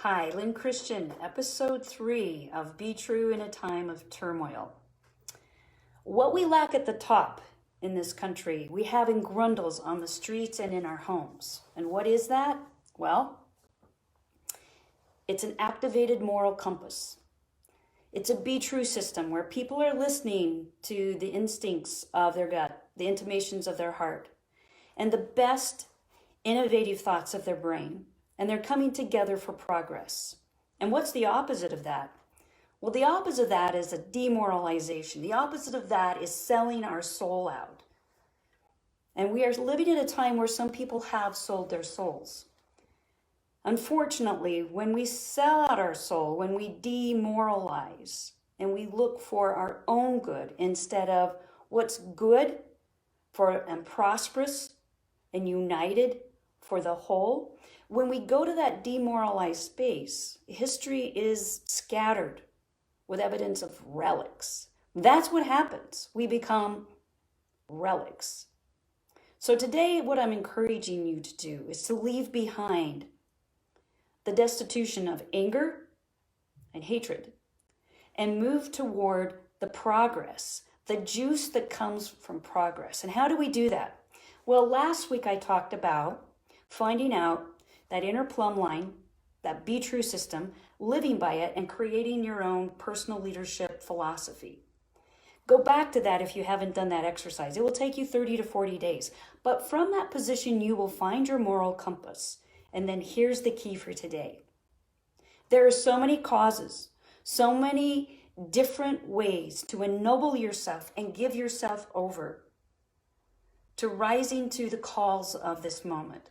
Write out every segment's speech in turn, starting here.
Hi, Lyn Christian, episode 3 of Be True in a Time of Turmoil. What we lack at the top in this country, we have in grundles on the streets and in our homes. And what is that? Well, it's an activated moral compass. It's a Be True system where people are listening to the instincts of their gut, the intimations of their heart, and the best innovative thoughts of their brain. And they're coming together for progress. And what's the opposite of that? Well, the opposite of that is a demoralization. The opposite of that is selling our soul out. And we are living at a time where some people have sold their souls. Unfortunately, when we sell out our soul, when we demoralize, and we look for our own good instead of what's good for and prosperous and united for the whole, when we go to that demoralized space, history is scattered with evidence of relics. That's what happens. We become relics. So today, what I'm encouraging you to do is to leave behind the destitution of anger and hatred and move toward the progress, the juice that comes from progress. And how do we do that? Well, last week I talked about finding out that inner plumb line, that Be True system, living by it and creating your own personal leadership philosophy. Go back to that if you haven't done that exercise. It will take you 30 to 40 days. But from that position, you will find your moral compass. And then here's the key for today. There are so many causes, so many different ways to ennoble yourself and give yourself over to rising to the calls of this moment,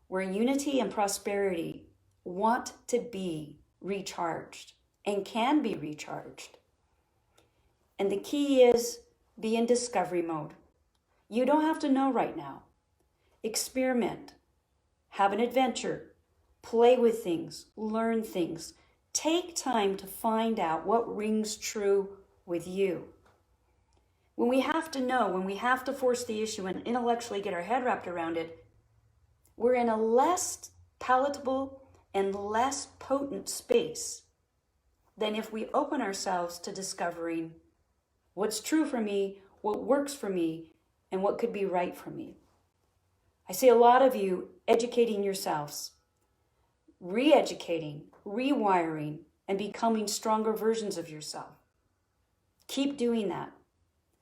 where unity and prosperity want to be recharged and can be recharged. And the key is be in discovery mode. You don't have to know right now. Experiment, have an adventure, play with things, learn things. Take time to find out what rings true with you. When we have to know, when we have to force the issue and intellectually get our head wrapped around it, we're in a less palatable and less potent space than if we open ourselves to discovering what's true for me, what works for me, and what could be right for me. I see a lot of you educating yourselves, re-educating, rewiring, and becoming stronger versions of yourself. Keep doing that.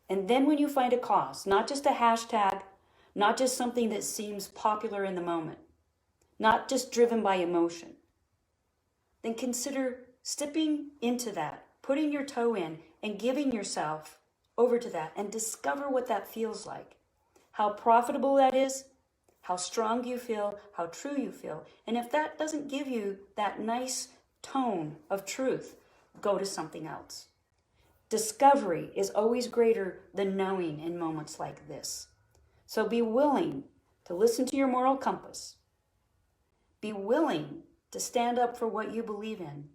And then when you find a cause, not just a hashtag, not just something that seems popular in the moment, not just driven by emotion, then consider stepping into that, putting your toe in and giving yourself over to that and discover what that feels like, how profitable that is, how strong you feel, how true you feel. And if that doesn't give you that nice tone of truth, go to something else. Discovery is always greater than knowing in moments like this. So be willing to listen to your moral compass. Be willing to stand up for what you believe in,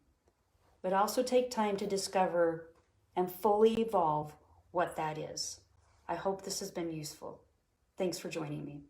but also take time to discover and fully evolve what that is. I hope this has been useful. Thanks for joining me.